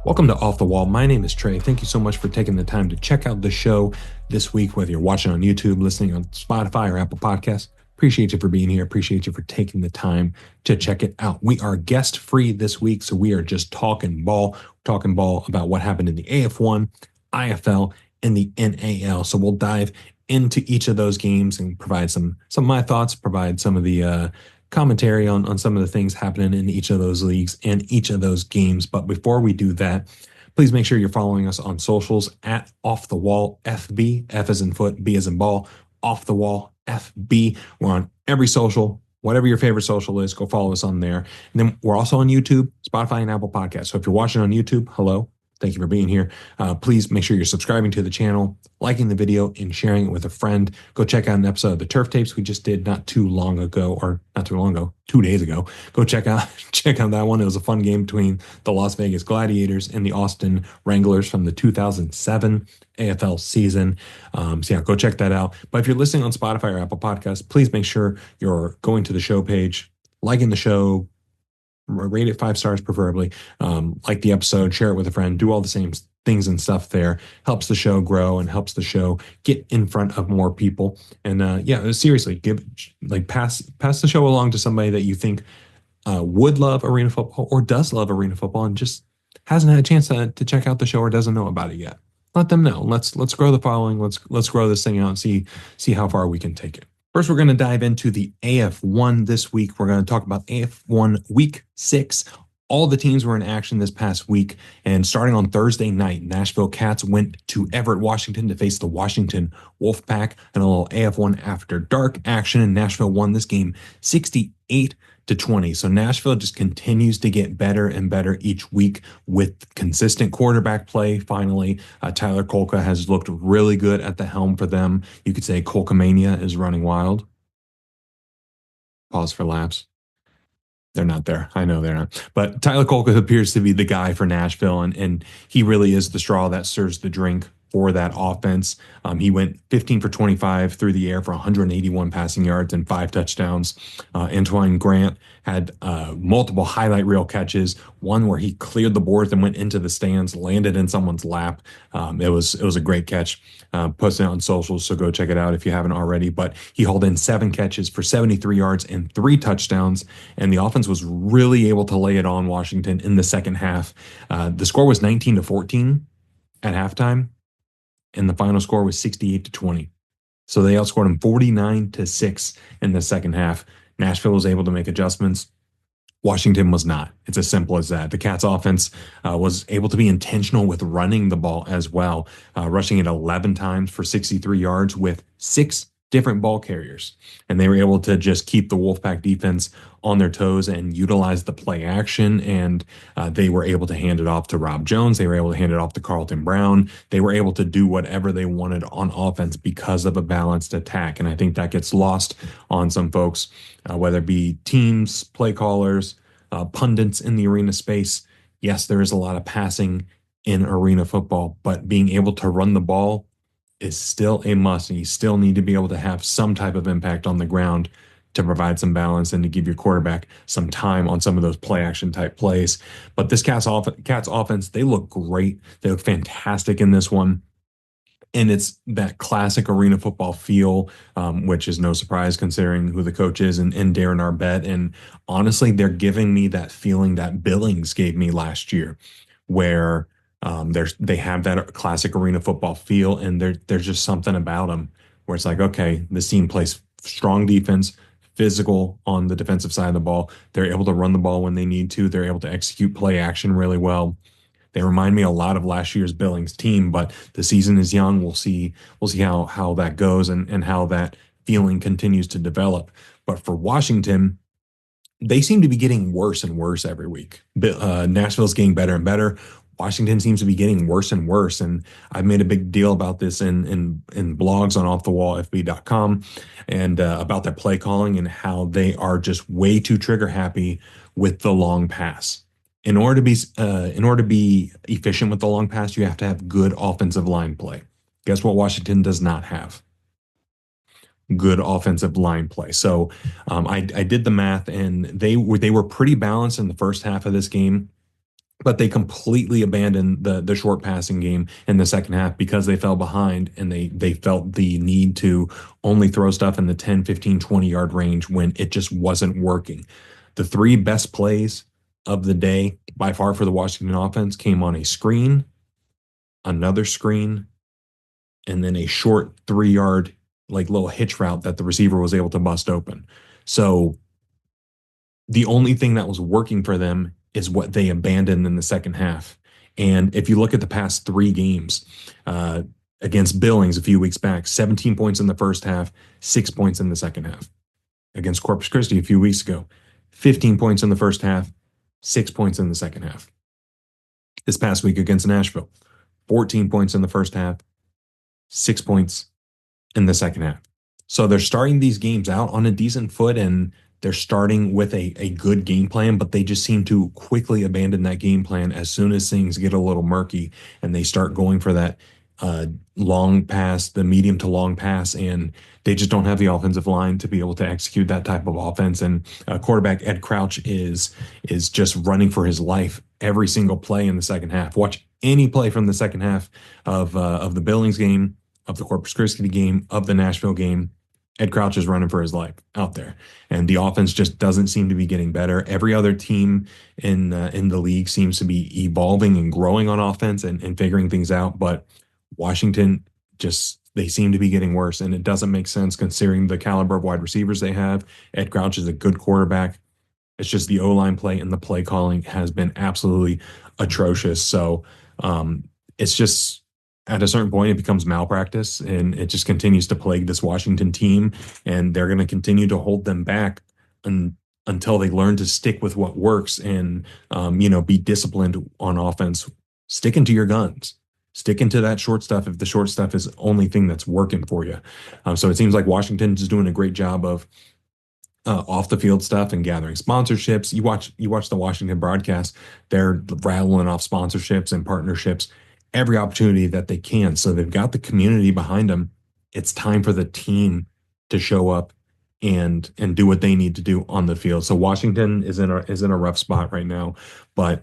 Welcome to Off the Wall. My name is Trey. Thank you so much for taking the time to check out the show this week, whether you're watching on YouTube, listening on Spotify or Apple Podcasts. Appreciate you for being here. Appreciate you for taking the time to check it out. We are guest free this week, so we are just talking ball about what happened in the AF1, IFL, and the NAL. So we'll dive into each of those games and provide some of my thoughts, provide some of the commentary on some of the things happening in each of those leagues and each of those games. But before we do that, please make sure you're following us on socials at Off the Wall FB, F as in foot, B as in ball, Off the Wall FB. We're on every social, whatever your favorite social is, go follow us on there. And then we're also on YouTube, Spotify, and Apple Podcasts. So if you're watching on YouTube, hello. Thank you for being here. Please make sure you're subscribing to the channel, liking the video, and sharing it with a friend. Go check out an episode of the Turf Tapes we just did not too long ago, 2 days ago. Go check out that one. It was a fun game between the Las Vegas Gladiators and the Austin Wranglers from the 2007 AFL season. So yeah, go check that out. But if you're listening on Spotify or Apple Podcasts, please make sure you're going to the show page, liking the show, rate it 5 stars preferably, like the episode, share it with a friend, do all the same things and stuff there. Helps the show grow and helps the show get in front of more people. And yeah, seriously, pass the show along to somebody that you think would love arena football or does love arena football and just hasn't had a chance to check out the show or doesn't know about it yet. Let them know. Let's grow the following. Let's grow this thing out and see how far we can take it. First, we're going to dive into the AF1 this week. We're going to talk about AF1 Week 6. All the teams were in action this past week, and starting on Thursday night, Nashville Cats went to Everett, Washington to face the Washington Wolfpack in a little AF1 After Dark action, and Nashville won this game 68-20. So Nashville just continues to get better and better each week with consistent quarterback play. Finally, Tyler Kolka has looked really good at the helm for them. You could say Kolkamania is running wild. Pause for laughs. They're not there. I know they're not. But Tyler Kolka appears to be the guy for Nashville, and he really is the straw that stirs the drink for that offense. He went 15 for 25 through the air for 181 passing yards and 5 touchdowns. Antoine Grant had multiple highlight reel catches, one where he cleared the boards and went into the stands, landed in someone's lap. It was a great catch. Posted it on socials, so go check it out if you haven't already. But he hauled in 7 catches for 73 yards and 3 touchdowns, and the offense was really able to lay it on Washington in the second half. The score was 19-14 at halftime, and the final score was 68-20. So they outscored them 49-6 in the second half. Nashville was able to make adjustments. Washington was not. It's as simple as that. The Cats offense was able to be intentional with running the ball as well, rushing it 11 times for 63 yards with 6 different ball carriers. And they were able to just keep the Wolfpack defense on their toes and utilize the play action. And they were able to hand it off to Rob Jones. They were able to hand it off to Carlton Brown. They were able to do whatever they wanted on offense because of a balanced attack. And I think that gets lost on some folks, whether it be teams, play callers, pundits in the arena space. Yes, there is a lot of passing in arena football, but being able to run the ball is still a must, and you still need to be able to have some type of impact on the ground to provide some balance and to give your quarterback some time on some of those play action type plays. But this Cats offense, they look great. They look fantastic in this one. And it's that classic arena football feel, which is no surprise considering who the coach is and Darren Arbette. And honestly, they're giving me that feeling that Billings gave me last year, where they have that classic arena football feel, and there's just something about them where it's like, okay, this team plays strong defense, physical on the defensive side of the ball. They're able to run the ball when they need to. They're able to execute play action really well. They remind me a lot of last year's Billings team, but the season is young. We'll see how that goes and how that feeling continues to develop. But for Washington, they seem to be getting worse and worse every week. Nashville's getting better and better. Washington seems to be getting worse and worse. And I've made a big deal about this in blogs on offthewallfb.com and about their play calling and how they are just way too trigger happy with the long pass. In order to be efficient with the long pass, you have to have good offensive line play. Guess what Washington does not have? Good offensive line play. So I did the math, and they were pretty balanced in the first half of this game. but they completely abandoned the short passing game in the second half because they fell behind and they felt the need to only throw stuff in the 10, 15, 20 yard range when it just wasn't working. The three best plays of the day by far for the Washington offense came on a screen, another screen, and then a short 3 yard like little hitch route that the receiver was able to bust open. So the only thing that was working for them is what they abandoned in the second half. And if you look at the past three games, against Billings a few weeks back, 17 points in the first half, 6 points in the second half. Against Corpus Christi a few weeks ago, 15 points in the first half, 6 points in the second half. This past week against Nashville, 14 points in the first half, 6 points in the second half. So they're starting these games out on a decent foot and they're starting with a good game plan, but they just seem to quickly abandon that game plan as soon as things get a little murky and they start going for that long pass, the medium to long pass, and they just don't have the offensive line to be able to execute that type of offense. And quarterback Ed Crouch is just running for his life every single play in the second half. Watch any play from the second half of the Billings game, of the Corpus Christi game, of the Nashville game. Ed Crouch is running for his life out there, and the offense just doesn't seem to be getting better. Every other team in the league seems to be evolving and growing on offense and figuring things out, but Washington just they seem to be getting worse, and it doesn't make sense considering the caliber of wide receivers they have. Ed Crouch is a good quarterback. It's just the O-line play and the play calling has been absolutely atrocious. So it's just at a certain point, it becomes malpractice and it just continues to plague this Washington team. And they're going to continue to hold them back until they learn to stick with what works and, be disciplined on offense. Sticking to your guns, sticking to that short stuff if the short stuff is the only thing that's working for you. So it seems like Washington is doing a great job of off the field stuff and gathering sponsorships. You watch the Washington broadcast, they're rattling off sponsorships and partnerships every opportunity that they can. So they've got the community behind them. It's time for the team to show up and do what they need to do on the field. So Washington is in a rough spot right now. But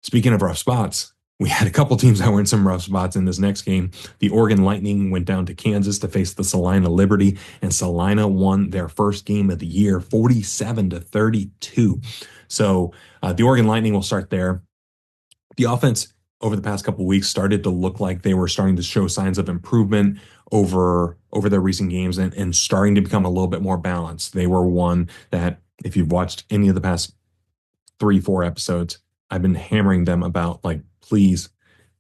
speaking of rough spots, we had a couple teams that were in some rough spots in this next game. The Oregon Lightning went down to Kansas to face the Salina Liberty, and Salina won their first game of the year, 47-32. So the Oregon Lightning will start there. The offense over the past couple of weeks started to look like they were starting to show signs of improvement over their recent games and starting to become a little bit more balanced. They were one that, if you've watched any of the past 3, 4 episodes, I've been hammering them about, like, please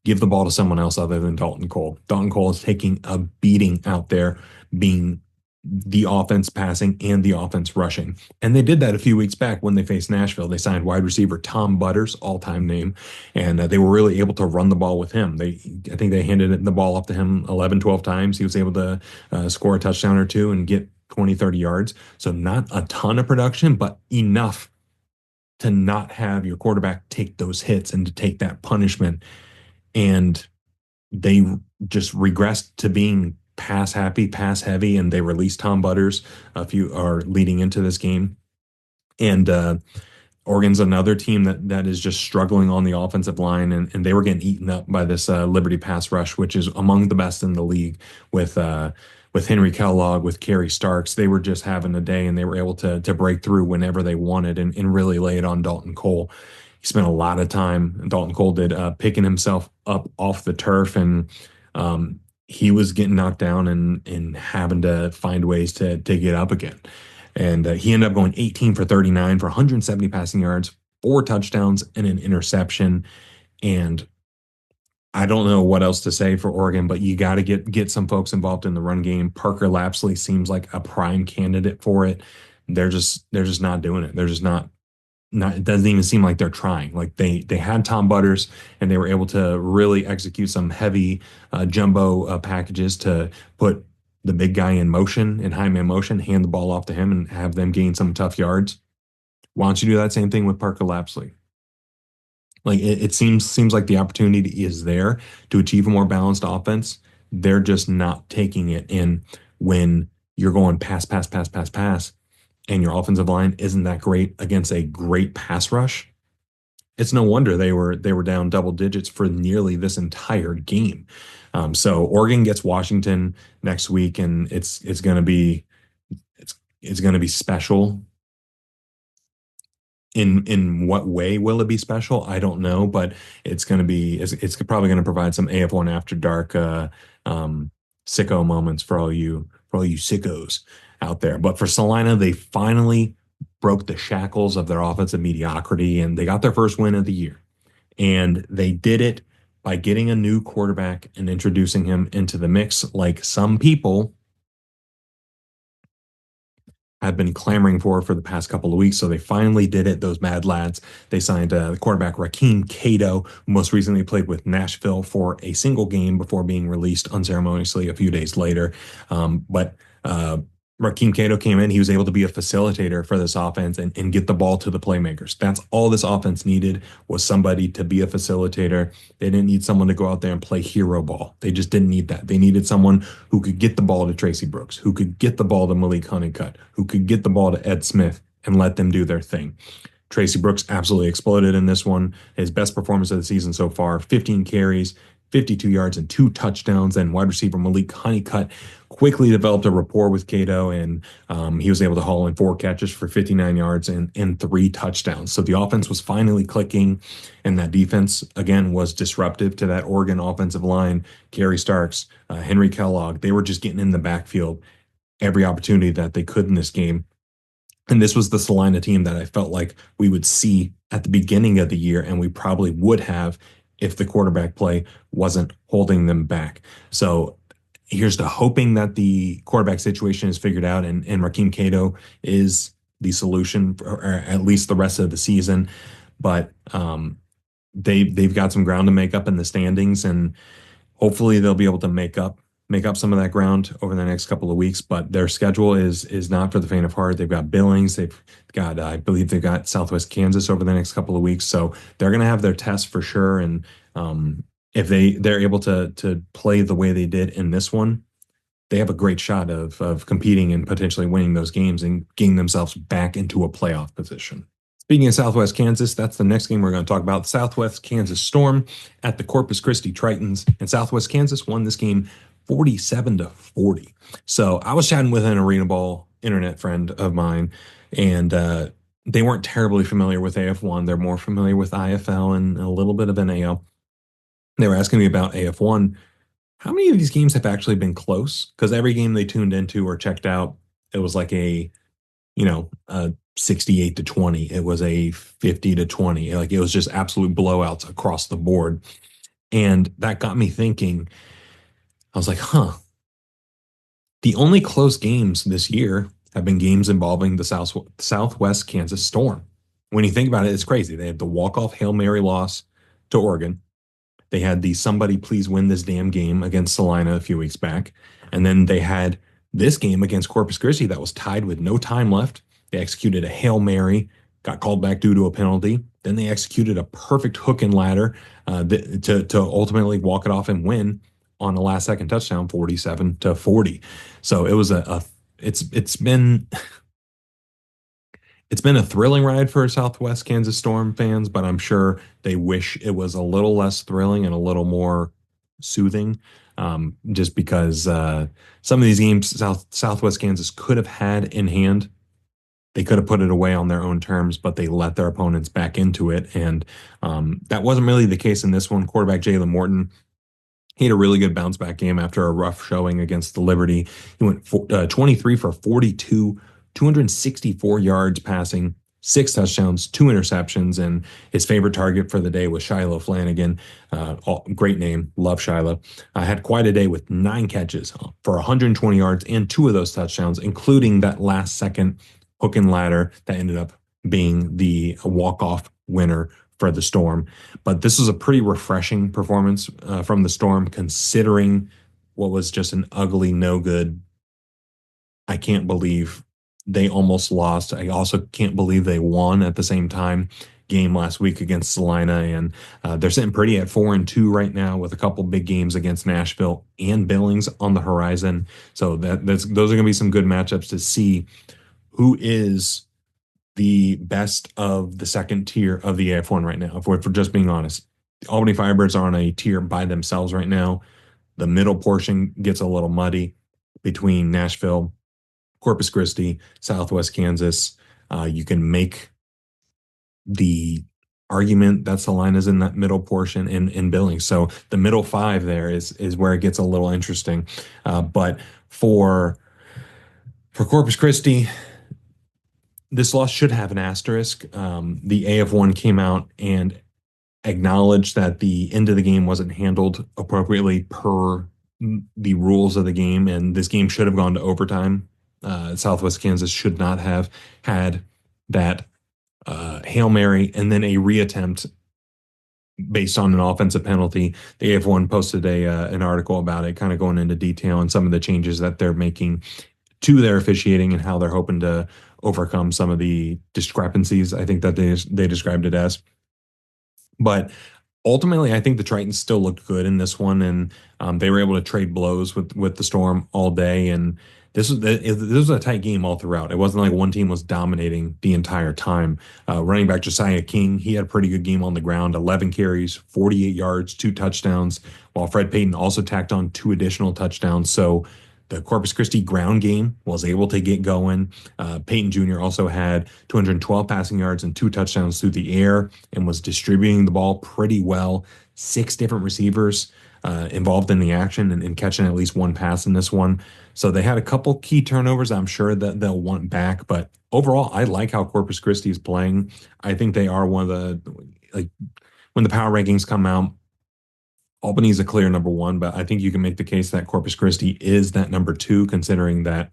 give the ball to someone else other than Dalton Cole. Dalton Cole is taking a beating out there, being the offense passing and the offense rushing. And they did that a few weeks back when they faced Nashville. They signed wide receiver Tom Butters, all-time name, and they were really able to run the ball with him. I think they handed the ball off to him 11, 12 times. He was able to score a touchdown or two and get 20, 30 yards. So not a ton of production, but enough to not have your quarterback take those hits and to take that punishment. And they just regressed to being pass happy, pass heavy, and they released Tom Butters leading into this game. And Oregon's another team that is just struggling on the offensive line, and they were getting eaten up by this Liberty pass rush, which is among the best in the league with Henry Kellogg, with Kerry Starks. They were just having a day, and they were able to break through whenever they wanted and really lay it on Dalton Cole. He spent a lot of time, Dalton Cole did, picking himself up off the turf, and he was getting knocked down and having to find ways to get up again. And he ended up going 18 for 39 for 170 passing yards, 4 touchdowns, and an interception. And I don't know what else to say for Oregon, but you got to get some folks involved in the run game. Parker Lapsley seems like a prime candidate for it. They're just not doing it. They're just not. It doesn't even seem like they're trying. Like they had Tom Butters and they were able to really execute some heavy jumbo packages to put the big guy in motion, in high man motion, hand the ball off to him and have them gain some tough yards. Why don't you do that same thing with Parker Lapsley? Like it seems like the opportunity is there to achieve a more balanced offense. They're just not taking it in when you're going pass, pass, pass, pass, pass, and your offensive line isn't that great against a great pass rush. it's no wonder they were down double digits for nearly this entire game. So Oregon gets Washington next week, and it's going to be special. In what way will it be special? I don't know, but it's probably going to provide some AF1 after dark um, sicko moments for all you sickos out there. But for Salina, they finally broke the shackles of their offensive mediocrity, and they got their first win of the year. And they did it by getting a new quarterback and introducing him into the mix, like some people have been clamoring for the past couple of weeks. So they finally did it. Those Mad Lads. They signed quarterback Rakeem Cato, who most recently played with Nashville for a single game before being released unceremoniously a few days later. But Rakeem Cato came in. He was able to be a facilitator for this offense and get the ball to the playmakers. That's all this offense needed, was somebody to be a facilitator. They didn't need someone to go out there and play hero ball. They just didn't need that. They needed someone who could get the ball to Tracy Brooks, who could get the ball to Malik Honeycutt, who could get the ball to Ed Smith and let them do their thing. Tracy Brooks absolutely exploded in this one. His best performance of the season so far, 15 carries, 52 yards, and 2 touchdowns. And wide receiver Malik Honeycutt quickly developed a rapport with Cato, and he was able to haul in 4 catches for 59 yards and 3 touchdowns. So the offense was finally clicking, and that defense, again, was disruptive to that Oregon offensive line. Gary Starks, Henry Kellogg, they were just getting in the backfield every opportunity that they could in this game. And this was the Salina team that I felt like we would see at the beginning of the year, and we probably would have if the quarterback play wasn't holding them back. So here's to hoping that the quarterback situation is figured out, and Rakeem Cato is the solution for at least the rest of the season. But they've got some ground to make up in the standings, and hopefully they'll be able to make up some of that ground over the next couple of weeks. But their schedule is not for the faint of heart. They've got Billings. They've got, I believe they've got Southwest Kansas over the next couple of weeks. So they're going to have their tests for sure. And if they're able to play the way they did in this one, they have a great shot of competing and potentially winning those games and getting themselves back into a playoff position. Speaking of Southwest Kansas, that's the next game we're going to talk about. Southwest Kansas Storm at the Corpus Christi Tritons, and Southwest Kansas won this game 47-40. So I was chatting with an Arena Ball internet friend of mine, and they weren't terribly familiar with AF1. They're more familiar with IFL and a little bit of NAL. They were asking me about AF1. How many of these games have actually been close? Because every game they tuned into or checked out, it was like a 68-20. It was a 50-20. Like, it was just absolute blowouts across the board. And that got me thinking. I was like, the only close games this year have been games involving the Southwest Kansas Storm. When you think about it, it's crazy. They had the walk-off Hail Mary loss to Oregon. They had the somebody please win this damn game against Salina a few weeks back. And then they had this game against Corpus Christi that was tied with no time left. They executed a Hail Mary, got called back due to a penalty. Then they executed a perfect hook and ladder to ultimately walk it off and win on a last second touchdown, 47-40. So it was it's been a thrilling ride for Southwest Kansas Storm fans, but I'm sure they wish it was a little less thrilling and a little more soothing. Just because some of these games Southwest Kansas could have had in hand. They could have put it away on their own terms, but they let their opponents back into it. And that wasn't really the case in this one. Quarterback Jalen Morton, he had a really good bounce back game after a rough showing against the Liberty. He went 23 for 42, 264 yards passing, 6 touchdowns, 2 interceptions, and his favorite target for the day was Shiloh Flanagan. Great name, love Shiloh. Had quite a day with 9 catches for 120 yards and 2 of those touchdowns, including that last second hook and ladder that ended up being the walk-off winner for the Storm. But this was a pretty refreshing performance from the Storm, considering what was just an ugly, no good. I can't believe they almost lost. I also can't believe they won at the same time game last week against Salina. And they're sitting pretty at 4-2 right now with a couple big games against Nashville and Billings on the horizon. So those are going to be some good matchups to see who is the best of the second tier of the AF1 right now, if we're just being honest. The Albany Firebirds are on a tier by themselves right now. The middle portion gets a little muddy between Nashville, Corpus Christi, Southwest Kansas. You can make the argument that Salina's in that middle portion in Billings. So the middle five there is where it gets a little interesting. But for Corpus Christi, this loss should have an asterisk. The AF1 came out and acknowledged that the end of the game wasn't handled appropriately per the rules of the game, and this game should have gone to overtime. Southwest Kansas should not have had that Hail Mary and then a reattempt based on an offensive penalty. The AF1 posted an article about it, kind of going into detail and some of the changes that they're making to their officiating and how they're hoping to overcome some of the discrepancies, I think that they described it as. But ultimately, I think the Tritons still looked good in this one, and they were able to trade blows with the Storm all day. And this was a tight game all throughout. It wasn't like one team was dominating the entire time. Running back Josiah King, he had a pretty good game on the ground, 11 carries, 48 yards, 2 touchdowns, while Fred Payton also tacked on 2 additional touchdowns. So the Corpus Christi ground game was able to get going. Peyton Jr. also had 212 passing yards and 2 touchdowns through the air and was distributing the ball pretty well. 6 different receivers involved in the action and catching at least 1 pass in this one. So they had a couple key turnovers I'm sure that they'll want back. But overall, I like how Corpus Christi is playing. I think they are one of the, when the power rankings come out, Albany is a clear number 1, but I think you can make the case that Corpus Christi is that number 2, considering that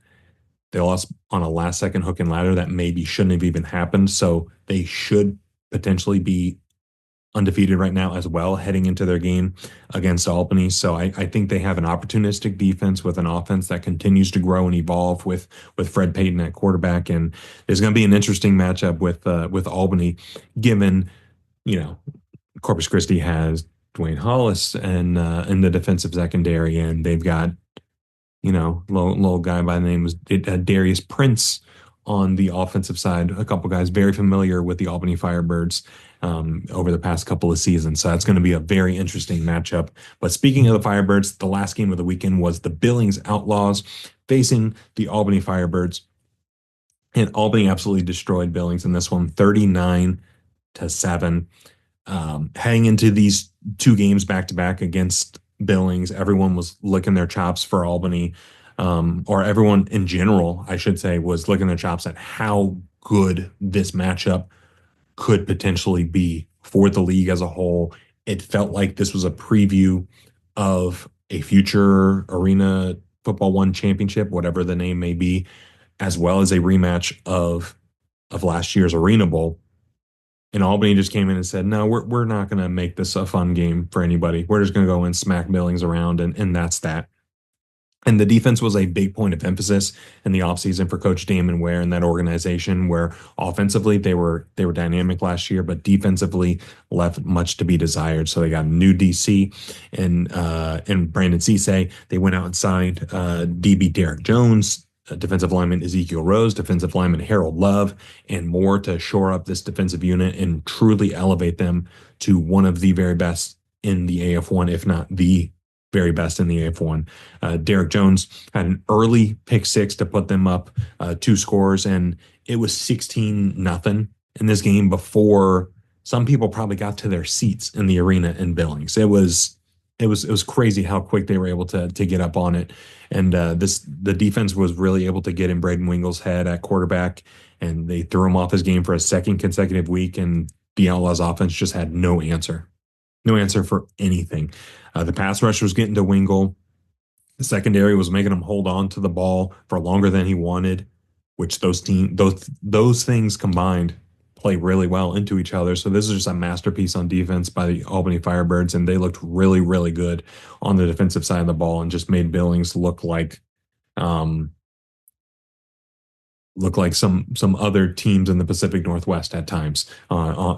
they lost on a last-second hook and ladder that maybe shouldn't have even happened. So they should potentially be undefeated right now as well, heading into their game against Albany. So I think they have an opportunistic defense with an offense that continues to grow and evolve with Fred Payton at quarterback. And there's going to be an interesting matchup with Albany, given, Corpus Christi has Dwayne Hollis and in the defensive secondary, and they've got little guy by the name of Darius Prince on the offensive side. A couple guys very familiar with the Albany Firebirds over the past couple of seasons, so that's going to be a very interesting matchup. But speaking of the Firebirds, the last game of the weekend was the Billings Outlaws facing the Albany Firebirds, and Albany absolutely destroyed Billings in this one, 39-7. Heading into these 2 games back to back against Billings, everyone was licking their chops for Albany, or everyone in general, I should say, was licking their chops at how good this matchup could potentially be for the league as a whole. It felt like this was a preview of a future Arena Football One championship, whatever the name may be, as well as a rematch of last year's Arena Bowl. And Albany just came in and said, no, we're not going to make this a fun game for anybody. We're just going to go and smack Billings around, and that's that. And the defense was a big point of emphasis in the offseason for Coach Damon Ware and that organization, where offensively they were dynamic last year, but defensively left much to be desired. So they got a new DC and Brandon Cisse. They went out and signed DB Derek Jones, defensive lineman Ezekiel Rose, defensive lineman Harold Love, and more to shore up this defensive unit and truly elevate them to one of the very best in the AF1, if not the very best in the AF1. Derek Jones had an early pick 6 to put them up 2 scores, and it was 16-0 in this game before some people probably got to their seats in the arena in Billings. It was crazy how quick they were able to get up on it. And the defense was really able to get in Braden Wingle's head at quarterback, and they threw him off his game for a second consecutive week, and the Outlaws offense just had no answer for anything. The pass rush was getting to Wingle. The secondary was making him hold on to the ball for longer than he wanted, which those things combined play really well into each other. So this is just a masterpiece on defense by the Albany Firebirds, and they looked really, really good on the defensive side of the ball and just made Billings look like some other teams in the Pacific Northwest at times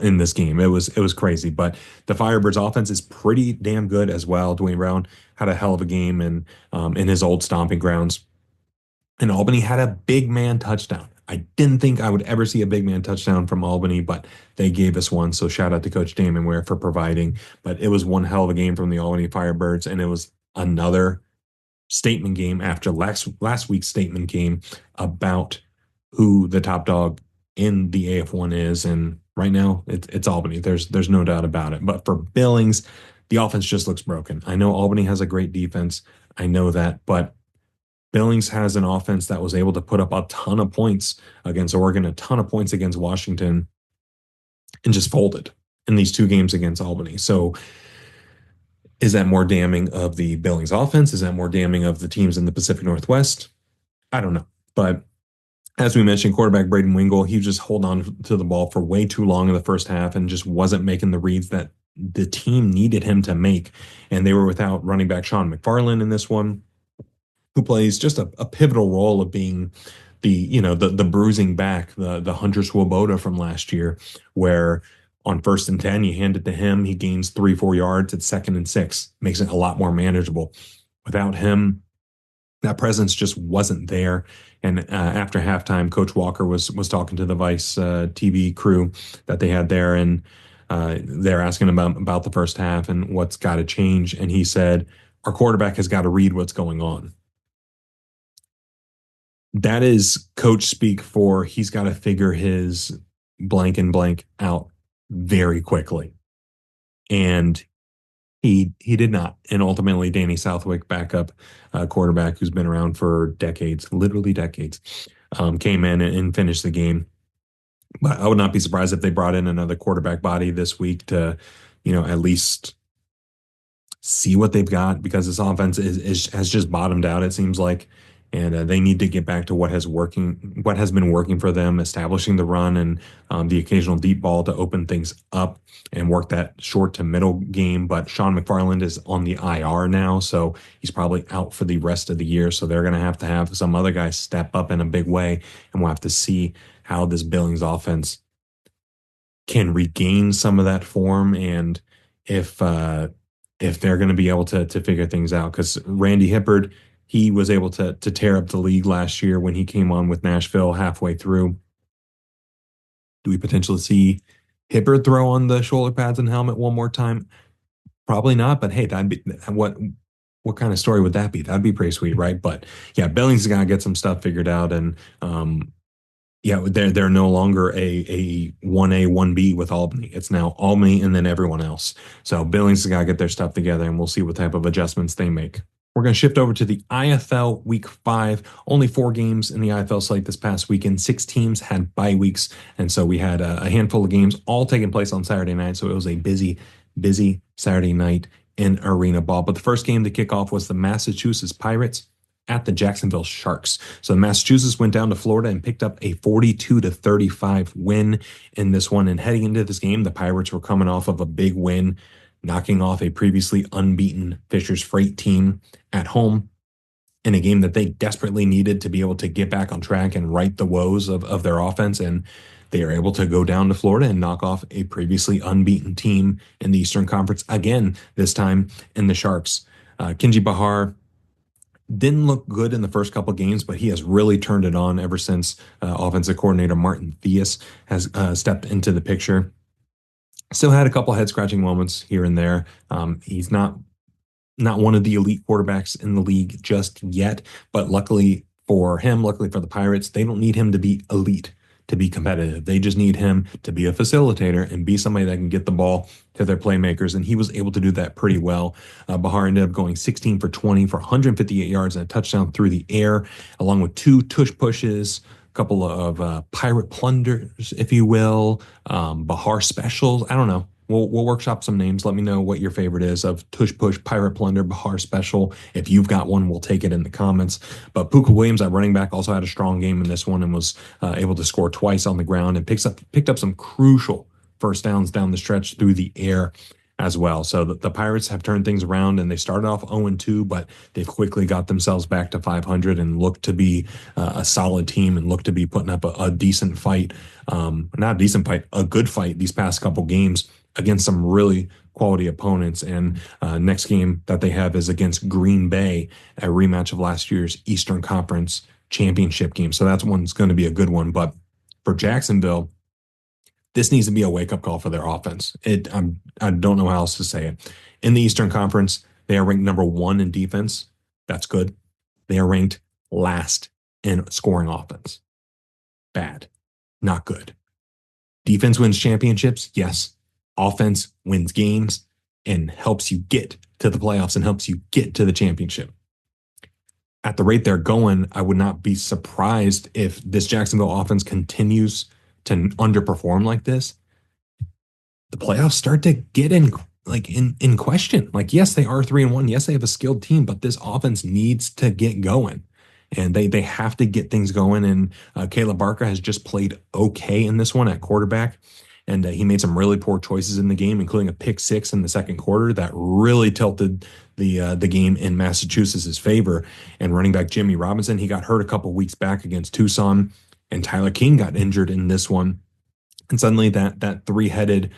in this game. It was crazy, but the Firebirds offense is pretty damn good as well. Dwayne Brown had a hell of a game in his old stomping grounds, and Albany had a big man touchdown. I didn't think I would ever see a big man touchdown from Albany, but they gave us one. So shout out to Coach Damon Ware for providing. But it was one hell of a game from the Albany Firebirds, and it was another statement game after last week's statement game about who the top dog in the AF1 is. And right now it's Albany. There's no doubt about it. But for Billings, the offense just looks broken. I know Albany has a great defense. I know that, but Billings has an offense that was able to put up a ton of points against Oregon, a ton of points against Washington, and just folded in these two games against Albany. So is that more damning of the Billings offense? Is that more damning of the teams in the Pacific Northwest? I don't know. But as we mentioned, quarterback Braden Wingle, he was just holding on to the ball for way too long in the first half and just wasn't making the reads that the team needed him to make. And they were without running back Sean McFarland in this one, who plays just a pivotal role of being the bruising back, the Hunter Swoboda from last year, where on 1st and 10, you hand it to him, he gains 3-4 yards at 2nd and 6, makes it a lot more manageable. Without him, that presence just wasn't there. And after halftime, Coach Walker was talking to the Vice TV crew that they had there, and they're asking about the first half and what's got to change. And he said, our quarterback has got to read what's going on. That is coach speak for he's got to figure his blank and blank out very quickly. And he did not. And ultimately, Danny Southwick, backup quarterback who's been around for decades, literally decades, came in and finished the game. But I would not be surprised if they brought in another quarterback body this week to, at least see what they've got, because this offense has just bottomed out, it seems like. And they need to get back to what has been working for them, establishing the run and the occasional deep ball to open things up and work that short to middle game. But Sean McFarland is on the IR now, so he's probably out for the rest of the year. So they're going to have some other guys step up in a big way, and we'll have to see how this Billings offense can regain some of that form, and if they're going to be able to figure things out. Because Randy Hippard, he was able to tear up the league last year when he came on with Nashville halfway through. Do we potentially see Hibbert throw on the shoulder pads and helmet one more time? Probably not, but hey, that'd be what kind of story would that be? That'd be pretty sweet, right? But yeah, Billings is gonna get some stuff figured out, and they're no longer a 1A, 1B with Albany. It's now Albany and then everyone else. So Billings has got to get their stuff together, and we'll see what type of adjustments they make. We're going to shift over to the IFL Week 5. Only 4 games in the IFL slate this past weekend. 6 teams had bye weeks, and so we had a handful of games all taking place on Saturday night. So it was a busy Saturday night in arena ball. But the first game to kick off was the Massachusetts Pirates at the Jacksonville Sharks. So Massachusetts went down to Florida and picked up a 42-35 win in this one. And heading into this game, the Pirates were coming off of a big win, knocking off a previously unbeaten Fisher's Freight team at home in a game that they desperately needed to be able to get back on track and right the woes of their offense. And they are able to go down to Florida and knock off a previously unbeaten team in the Eastern Conference again, this time in the Sharks. Kinji Bahar didn't look good in the first couple games, but he has really turned it on ever since offensive coordinator Martin Theus has stepped into the picture. Still had a couple head-scratching moments here and there. He's not one of the elite quarterbacks in the league just yet, but luckily for him, luckily for the Pirates, they don't need him to be elite to be competitive. They just need him to be a facilitator and be somebody that can get the ball to their playmakers, and he was able to do that pretty well. Bahar ended up going 16 for 20 for 158 yards and a touchdown through the air, along with 2 tush pushes, a couple of pirate plunders, if you will, Bahar specials. I don't know. We'll workshop some names. Let me know what your favorite is of tush push, pirate plunder, Bahar special. If you've got one, we'll take it in the comments. But Puka Williams, our running back, also had a strong game in this one and was able to score twice on the ground and picked up some crucial first downs down the stretch through the air as well. So the Pirates have turned things around, and they started off 0-2, but they've quickly got themselves back to 500 and look to be a solid team and look to be putting up a decent fight. Not a decent fight, a good fight these past couple games against some really quality opponents. And next game that they have is against Green Bay, a rematch of last year's Eastern Conference championship game. So that's one's going to be a good one. But for Jacksonville, this needs to be a wake-up call for their offense. I don't know how else to say it. In the Eastern Conference, they are ranked number 1 in defense. That's good. They are ranked last in scoring offense. Bad. Not good. Defense wins championships. Yes. Offense wins games and helps you get to the playoffs and helps you get to the championship. At the rate they're going, I would not be surprised if this Jacksonville offense continues to underperform like this. The playoffs start to get in question. Like, yes, they are 3-1. Yes, they have a skilled team, but this offense needs to get going. And they have to get things going. And Caleb Barker has just played okay in this one at quarterback. And he made some really poor choices in the game, including a pick 6 in the second quarter that really tilted the game in Massachusetts' favor. And running back Jimmy Robinson, he got hurt a couple weeks back against Tucson, and Tyler King got injured in this one. And suddenly that three-headed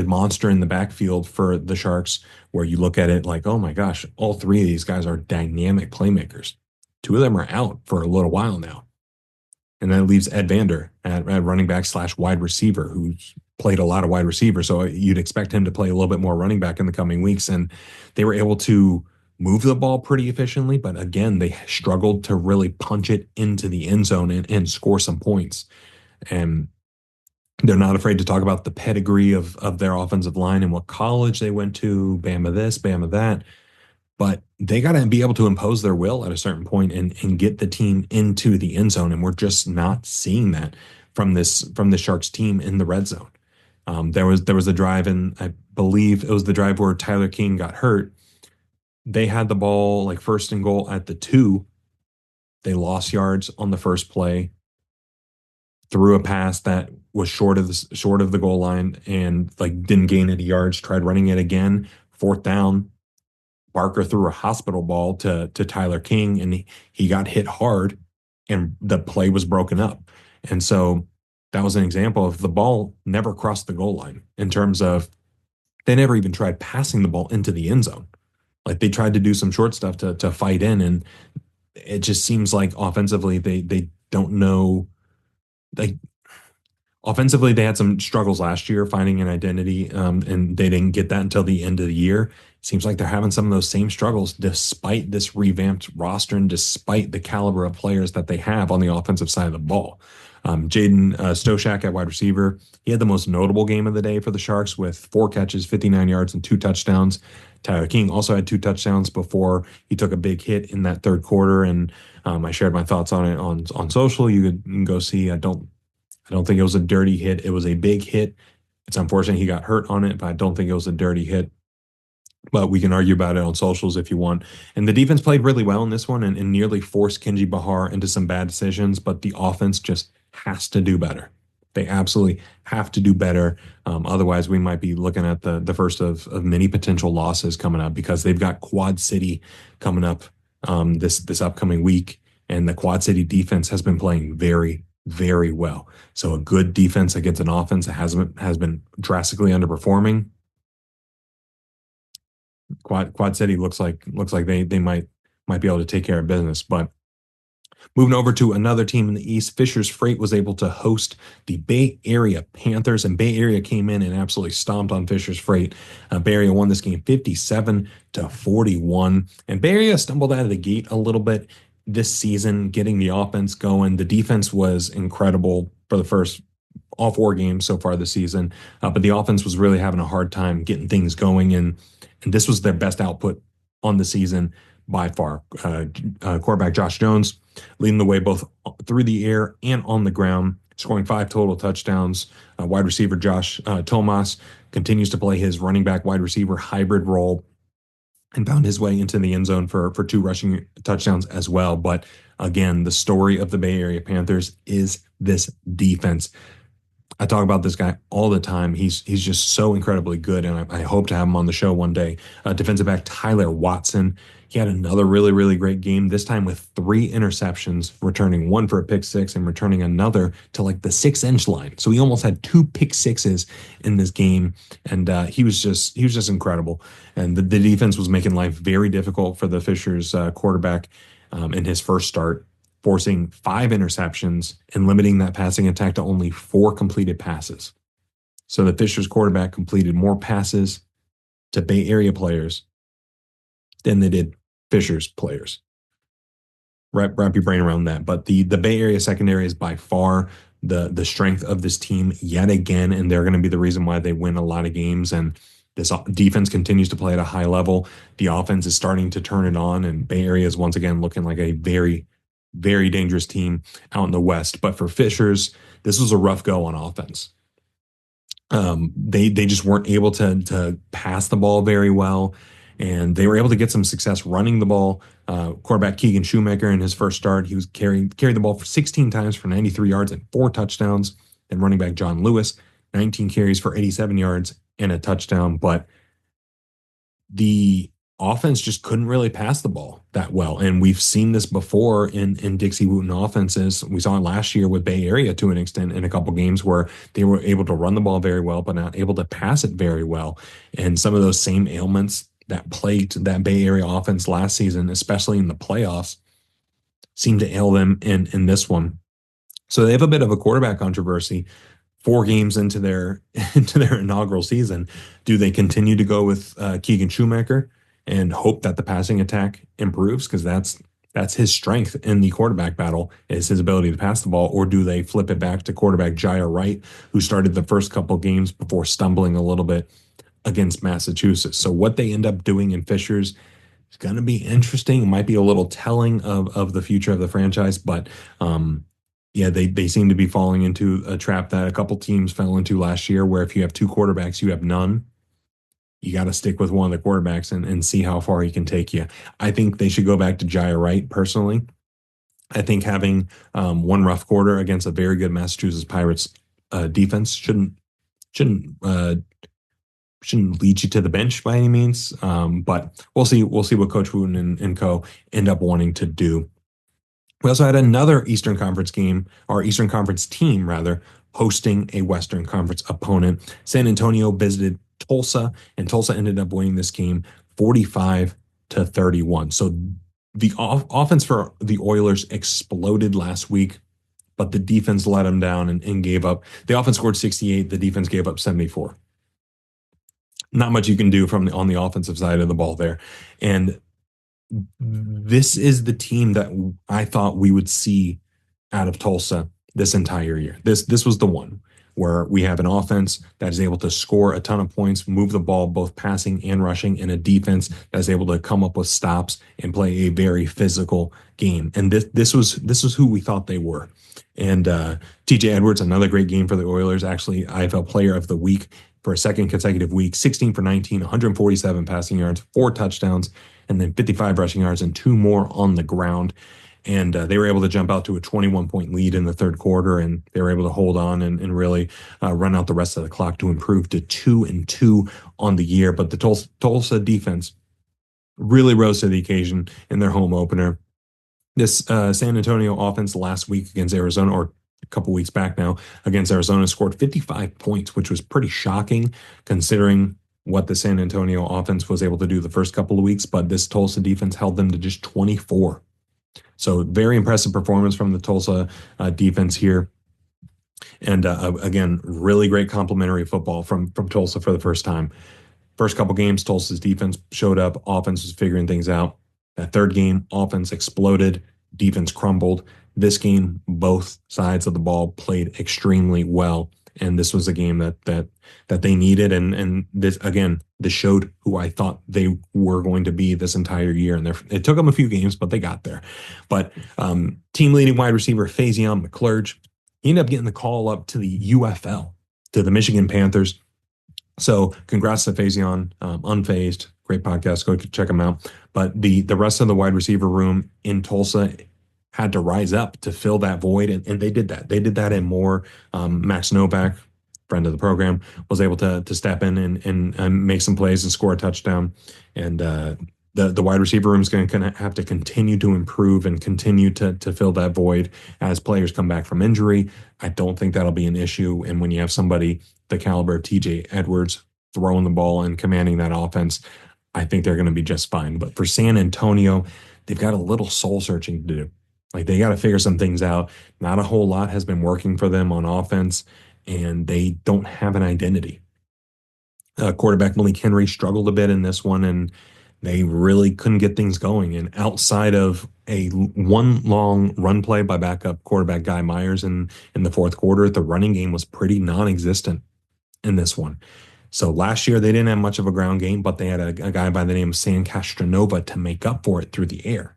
monster in the backfield for the Sharks, where you look at it like, oh my gosh, all 3 of these guys are dynamic playmakers. 2 of them are out for a little while now. And that leaves Ed Vander at running back / wide receiver, who's played a lot of wide receiver. So you'd expect him to play a little bit more running back in the coming weeks. And they were able to move the ball pretty efficiently. But again, they struggled to really punch it into the end zone and score some points. And they're not afraid to talk about the pedigree of their offensive line and what college they went to, Bama this, Bama that. But they got to be able to impose their will at a certain point and get the team into the end zone. And we're just not seeing that from the Sharks team in the red zone. There was a drive, and I believe it was the drive where Tyler King got hurt. They had the ball like 1st and goal at the 2. They lost yards on the first play, threw a pass that was short of the goal line and like didn't gain any yards. Tried running it again, 4th down. Barker threw a hospital ball to Tyler King, and he got hit hard, and the play was broken up. And so that was an example of the ball never crossed the goal line in terms of they never even tried passing the ball into the end zone. Like they tried to do some short stuff to fight in, and it just seems like offensively they don't know. Like offensively, they had some struggles last year finding an identity, and they didn't get that until the end of the year. Seems like they're having some of those same struggles despite this revamped roster and despite the caliber of players that they have on the offensive side of the ball. Jaden Stoshak at wide receiver, he had the most notable game of the day for the Sharks with 4 catches, 59 yards, and 2 touchdowns. Tyler King also had 2 touchdowns before he took a big hit in that third quarter, and I shared my thoughts on it on social. You can go see. I don't think it was a dirty hit. It was a big hit. It's unfortunate he got hurt on it, but I don't think it was a dirty hit. But we can argue about it on socials if you want. And the defense played really well in this one and nearly forced Kenji Bahar into some bad decisions, but the offense just has to do better. They absolutely have to do better. Otherwise, we might be looking at the first of many potential losses coming up, because they've got Quad City coming up this upcoming week. And the Quad City defense has been playing very, very well. So a good defense against an offense that has been drastically underperforming. Quad City looks like they might be able to take care of business. But moving over to another team in the East, Fisher's Freight was able to host the Bay Area Panthers, and Bay Area came in and absolutely stomped on Fisher's Freight. Bay Area won this game 57-41, and Bay Area stumbled out of the gate a little bit this season, getting the offense going. The defense was incredible for the first all 4 games so far this season, but the offense was really having a hard time getting things going, and this was their best output on the season by far. Quarterback Josh Jones leading the way both through the air and on the ground, scoring 5 total touchdowns. Wide receiver Josh Tomas continues to play his running back wide receiver hybrid role and found his way into the end zone for 2 rushing touchdowns as well. But again, the story of the Bay Area Panthers is this defense. I talk about this guy all the time. He's just so incredibly good, and I hope to have him on the show one day. Defensive back Tyler Watson. He had another really, really great game, this time with 3 interceptions, returning 1 for a pick 6 and returning another to like the 6-inch line. So he almost had 2 pick 6s in this game, and he was just incredible. And the defense was making life very difficult for the Fishers quarterback. in his first start, forcing 5 interceptions and limiting that passing attack to only 4 completed passes. So the Fishers quarterback completed more passes to Bay Area players than they did Fishers players. Wrap your brain around that. But the Bay Area secondary is by far the strength of this team yet again, and they're going to be the reason why they win a lot of games. And this defense continues to play at a high level. The offense is starting to turn it on, and Bay Area is once again looking like a very, very dangerous team out in the West. But for Fishers, this was a rough go on offense. They just weren't able to pass the ball very well, and they were able to get some success running the ball. Quarterback Keegan Shoemaker in his first start, he was carried the ball for 16 times for 93 yards and 4 touchdowns. And running back John Lewis, 19 carries for 87 yards and a touchdown. But the offense just couldn't really pass the ball that well. And we've seen this before in Dixie Wooten offenses. We saw it last year with Bay Area to an extent in a couple games where they were able to run the ball very well, but not able to pass it very well. And some of those same ailments that plagued that Bay Area offense last season, especially in the playoffs, seem to ail them in this one. So they have a bit of a quarterback controversy 4 games into their inaugural season. Do they continue to go with Keegan Shoemaker and hope that the passing attack improves? Because that's his strength in the quarterback battle, is his ability to pass the ball. Or do they flip it back to quarterback Jair Wright, who started the first couple games before stumbling a little bit against Massachusetts? So what they end up doing in Fishers is going to be interesting. It might be a little telling of the future of the franchise, but yeah, they seem to be falling into a trap that a couple teams fell into last year, where if you have 2 quarterbacks, you have none. You got to stick with one of the quarterbacks and see how far he can take you. I think they should go back to Jair Wright, personally. I think having one rough quarter against a very good Massachusetts Pirates defense shouldn't lead you to the bench by any means. But we'll see what Coach Wooten and co end up wanting to do. We also had another Eastern Conference game, or Eastern Conference team, rather, hosting a Western Conference opponent. San Antonio visited Tulsa, and Tulsa ended up winning this game 45-31. So the offense for the Oilers exploded last week, but the defense let them down and gave up. The offense scored 68. The defense gave up 74. Not much you can do on the offensive side of the ball there. And this is the team that I thought we would see out of Tulsa this entire year. This was the one where we have an offense that is able to score a ton of points, move the ball, both passing and rushing, and a defense that is able to come up with stops and play a very physical game. And this was who we thought they were. And TJ Edwards, another great game for the Oilers, actually IFL Player of the Week for a second consecutive week, 16 for 19, 147 passing yards, 4 touchdowns, and then 55 rushing yards and 2 more on the ground. And they were able to jump out to a 21-point lead in the third quarter, and they were able to hold on and really run out the rest of the clock to improve to 2-2 on the year. But the Tulsa defense really rose to the occasion in their home opener. This San Antonio offense last week against Arizona, or a couple weeks back now, against Arizona, scored 55 points, which was pretty shocking considering what the San Antonio offense was able to do the first couple of weeks. But this Tulsa defense held them to just 24. So very impressive performance from the Tulsa defense here. And again, really great complimentary football from Tulsa for the first time. First couple games, Tulsa's defense showed up. Offense was figuring things out. That third game, offense exploded. Defense crumbled. This game, both sides of the ball played extremely well. And this was a game that they needed. And this, again, this showed who I thought they were going to be this entire year. And it took them a few games, but they got there. But team leading wide receiver Faison McClurge, he ended up getting the call up to the UFL, to the Michigan Panthers. So congrats to Faison, Unfazed, great podcast. Go check them out. But the rest of the wide receiver room in Tulsa had to rise up to fill that void, and they did that. They did that and more. Max Novak, friend of the program, was able to step in and make some plays and score a touchdown. And the wide receiver room is going to have to continue to improve and continue to fill that void as players come back from injury. I don't think that'll be an issue. And when you have somebody the caliber of TJ Edwards throwing the ball and commanding that offense, I think they're going to be just fine. But for San Antonio, they've got a little soul searching to do. Like they got to figure some things out. Not a whole lot has been working for them on offense, and they don't have an identity. Quarterback Malik Henry struggled a bit in this one, and they really couldn't get things going. And outside of a one long run play by backup quarterback Guy Myers in the fourth quarter, the running game was pretty non-existent in this one. So last year they didn't have much of a ground game, but they had a guy by the name of San Castronova to make up for it through the air.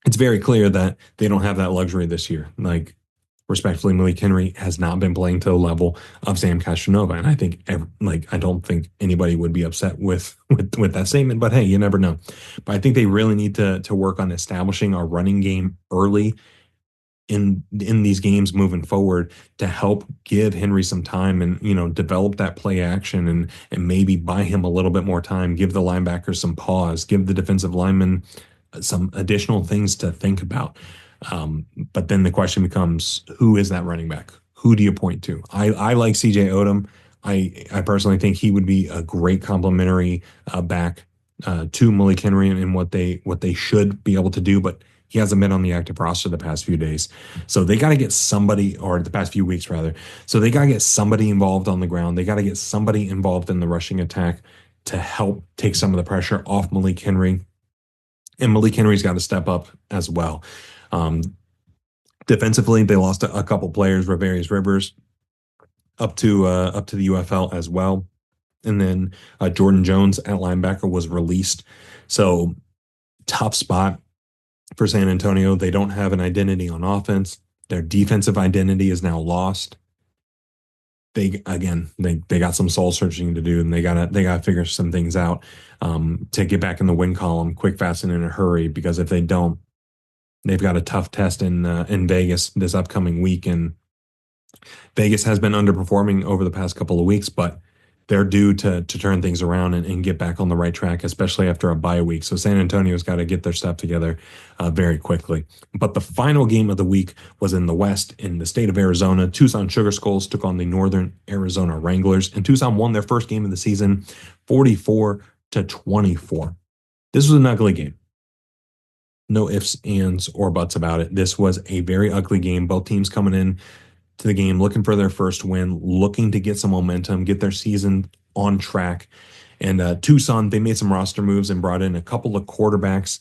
It's very clear that they don't have that luxury this year. Like, respectfully, Malik Henry has not been playing to the level of Sam Castronova, and I think I don't think anybody would be upset with that statement. But hey, you never know. But I think they really need to work on establishing a running game early in these games moving forward to help give Henry some time and develop that play action and maybe buy him a little bit more time, give the linebackers some pause, give the defensive linemen some additional things to think about. But then the question becomes, who is that running back? Who do you point to? I like CJ Odom. I personally think he would be a great complementary back to Malik Henry and what they should be able to do, but he hasn't been on the active roster the past few days. So they got to get somebody, or the past few weeks rather. So they got to get somebody involved on the ground. They got to get somebody involved in the rushing attack to help take some of the pressure off Malik Henry. And Malik Henry's got to step up as well. Defensively, they lost a couple players, Ravarius Rivers, up to the UFL as well. And then Jordan Jones at linebacker was released. So tough spot for San Antonio. They don't have an identity on offense. Their defensive identity is now lost. They got some soul searching to do, and they gotta figure some things out to get back in the win column quick, fast, and in a hurry. Because if they don't, they've got a tough test in Vegas this upcoming week, and Vegas has been underperforming over the past couple of weeks, but they're due to turn things around and get back on the right track, especially after a bye week. So San Antonio's got to get their stuff together very quickly. But the final game of the week was in the West, in the state of Arizona. Tucson Sugar Skulls took on the Northern Arizona Wranglers, and Tucson won their first game of the season, 44-24. This was an ugly game. No ifs, ands, or buts about it. This was a very ugly game. Both teams coming in to the game looking for their first win, looking to get some momentum, get their season on track. And Tucson, they made some roster moves and brought in a couple of quarterbacks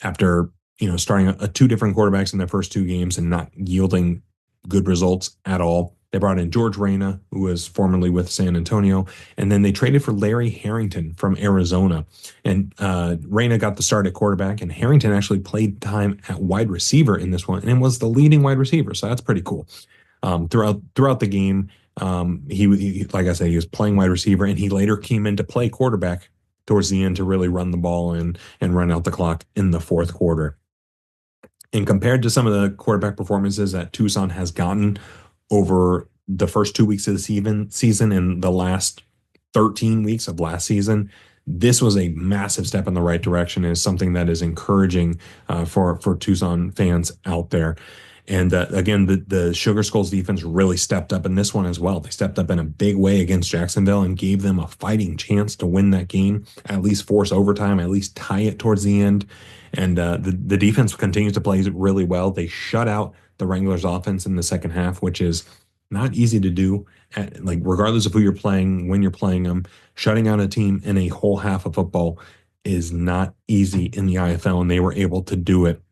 after starting two different quarterbacks in their first two games and not yielding good results at all. They brought in George Reyna, who was formerly with San Antonio, and then they traded for Larry Harrington from Arizona. And Reyna got the start at quarterback, and Harrington actually played time at wide receiver in this one and was the leading wide receiver. So that's pretty cool. Throughout the game, he like I said, he was playing wide receiver, and he later came in to play quarterback towards the end to really run the ball and run out the clock in the fourth quarter. And compared to some of the quarterback performances that Tucson has gotten over the first 2 weeks of the season and the last 13 weeks of last season, this was a massive step in the right direction and is something that is encouraging for Tucson fans out there. And again, the Sugar Skulls defense really stepped up in this one as well. They stepped up in a big way against Jacksonville and gave them a fighting chance to win that game, at least force overtime, at least tie it towards the end. And the defense continues to play really well. They shut out the Wranglers offense in the second half, which is not easy to do. Regardless of who you're playing, when you're playing them, shutting out a team in a whole half of football is not easy in the IFL, and they were able to do it.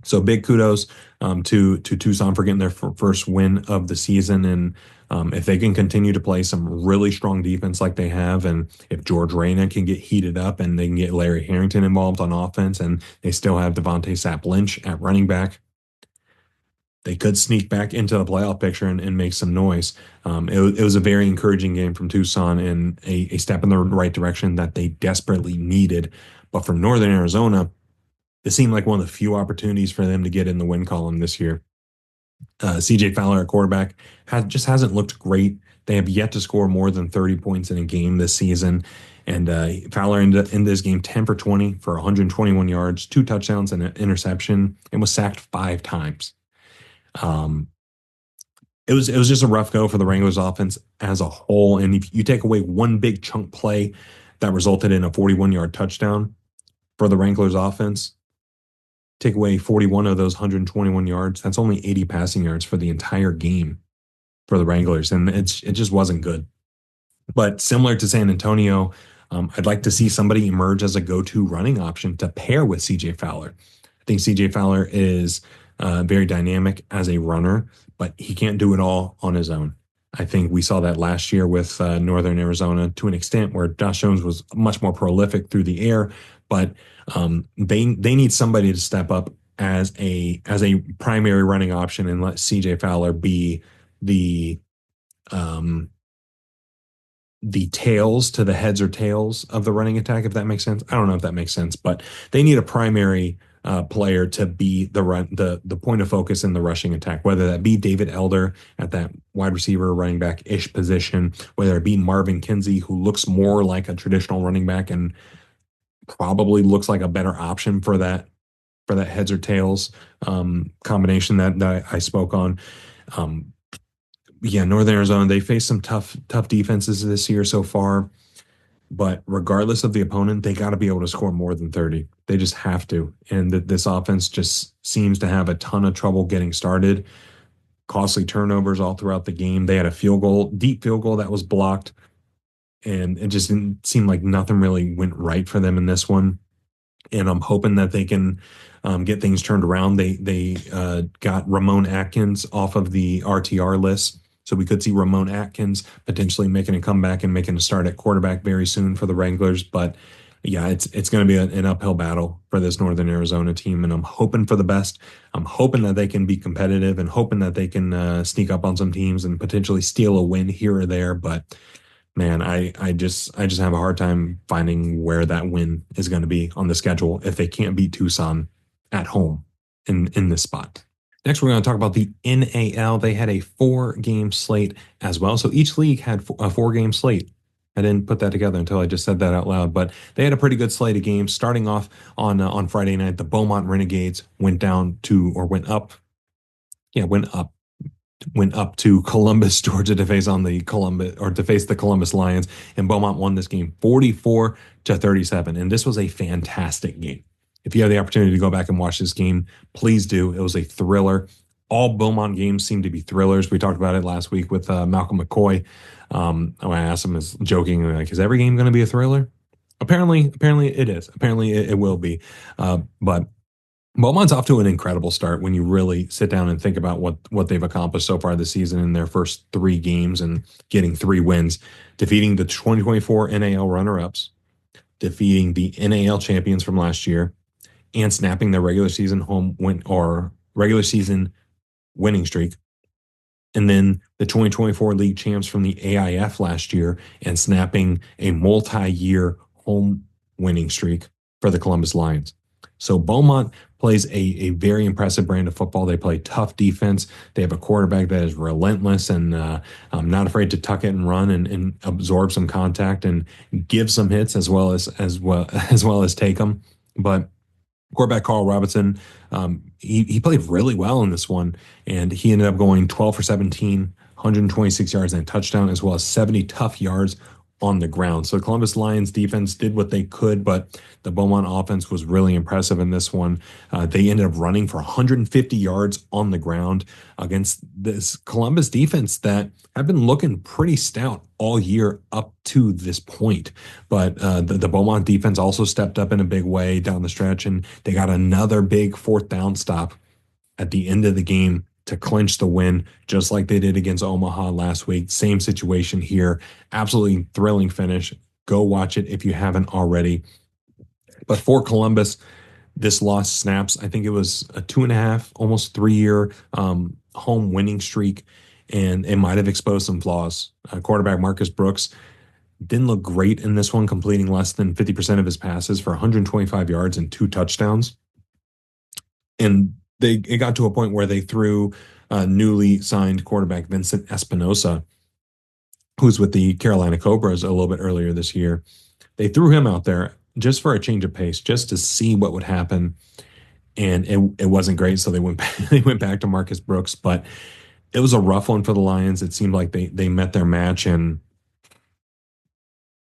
So big kudos to Tucson for getting their first win of the season. And if they can continue to play some really strong defense like they have, and if George Reyna can get heated up and they can get Larry Harrington involved on offense, and they still have Devontae Sapp Lynch at running back, they could sneak back into the playoff picture and make some noise. It was a very encouraging game from Tucson and a step in the right direction that they desperately needed. But for Northern Arizona, it seemed like one of the few opportunities for them to get in the win column this year. CJ Fowler at quarterback hasn't looked great. They have yet to score more than 30 points in a game this season. And Fowler ended this game 10 for 20 for 121 yards, 2 touchdowns and an interception, and was sacked 5 times. It was just a rough go for the Wranglers offense as a whole. And if you take away one big chunk play that resulted in a 41-yard touchdown, for the Wranglers offense. Take away 41 of those 121 yards. That's only 80 passing yards for the entire game for the Wranglers, and it just wasn't good. But similar to San Antonio, I'd like to see somebody emerge as a go-to running option to pair with CJ Fowler. I think CJ Fowler is very dynamic as a runner, but he can't do it all on his own. I think we saw that last year with Northern Arizona to an extent where Josh Jones was much more prolific through the air, but they need somebody to step up as a primary running option and let CJ Fowler be the um, the tails to the heads or tails of the running attack, if that makes sense. I don't know if that makes sense, but they need a primary player to be the point of focus in the rushing attack, whether that be David Elder at that wide receiver, running back ish position, whether it be Marvin Kinsey, who looks more like a traditional running back and probably looks like a better option for that heads or tails combination that I spoke on. Um, yeah, Northern Arizona, they faced some tough defenses this year so far, but regardless of the opponent, they got to be able to score more than 30. They just have to. And this offense just seems to have a ton of trouble getting started. Costly turnovers all throughout the game. They had a deep field goal that was blocked, and it just didn't seem like nothing really went right for them in this one. And I'm hoping that they can get things turned around. They got Ramon Atkins off of the RTR list. So we could see Ramon Atkins potentially making a comeback and making a start at quarterback very soon for the Wranglers. But yeah, it's going to be an uphill battle for this Northern Arizona team, and I'm hoping for the best. I'm hoping that they can be competitive and hoping that they can sneak up on some teams and potentially steal a win here or there. But man, I just have a hard time finding where that win is going to be on the schedule if they can't beat Tucson at home in this spot. Next, we're going to talk about the NAL. They had a 4-game slate as well. So each league had a 4-game slate. I didn't put that together until I just said that out loud, but they had a pretty good slate of games. Starting off on Friday night, the Beaumont Renegades went up. Yeah, went up to Columbus, Georgia to face the Columbus Lions, and Beaumont won this game 44-37. And this was a fantastic game. If you have the opportunity to go back and watch this game, please do. It was a thriller. All Beaumont games seem to be thrillers. We talked about it last week with Malcolm McCoy. I asked him as joking, like, is every game going to be a thriller? Apparently it is. Apparently it will be. But Beaumont's off to an incredible start when you really sit down and think about what they've accomplished so far this season in their first 3 games and getting 3 wins, defeating the 2024 NAL runner-ups, defeating the NAL champions from last year, and snapping their regular season winning streak. And then the 2024 league champs from the AIF last year and snapping a multi-year home winning streak for the Columbus Lions. So Beaumont plays a very impressive brand of football. They play tough defense. They have a quarterback that is relentless and not afraid to tuck it and run and absorb some contact and give some hits as well as take them. But quarterback Carl Robinson, he played really well in this one, and he ended up going 12 for 17, 126 yards and a touchdown, as well as 70 tough yards on the ground. So Columbus Lions defense did what they could, but the Beaumont offense was really impressive in this one. They ended up running for 150 yards on the ground against this Columbus defense that have been looking pretty stout all year up to this point. But the Beaumont defense also stepped up in a big way down the stretch, and they got another big 4th down stop at the end of the game to clinch the win, just like they did against Omaha last week. Same situation here. Absolutely thrilling finish. Go watch it if you haven't already. But for Columbus, this loss snaps. I think it was a 2.5, almost 3-year home winning streak, and it might have exposed some flaws. Quarterback Marcus Brooks didn't look great in this one, completing less than 50% of his passes for 125 yards and 2 touchdowns. And it got to a point where they threw newly signed quarterback Vincent Espinosa, who's with the Carolina Cobras a little bit earlier this year. They threw him out there just for a change of pace, just to see what would happen. And it wasn't great. So they went back to Marcus Brooks, but it was a rough one for the Lions. It seemed like they met their match, and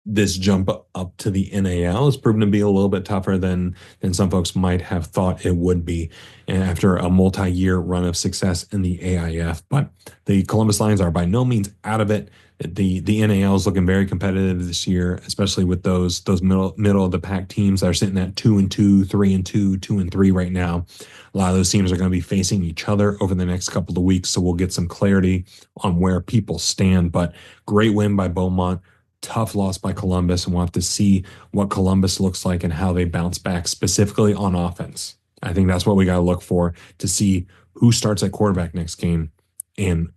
this jump up to the NAL has proven to be a little bit tougher than some folks might have thought it would be after a multi-year run of success in the AIF. But the Columbus Lions are by no means out of it. The NAL is looking very competitive this year, especially with those middle of the pack teams that are sitting at 2-2, 3-2, 2-3 right now. A lot of those teams are going to be facing each other over the next couple of weeks, so we'll get some clarity on where people stand. But great win by Beaumont, tough loss by Columbus, and we'll have to see what Columbus looks like and how they bounce back, specifically on offense. I think that's what we got to look for to see who starts at quarterback next game and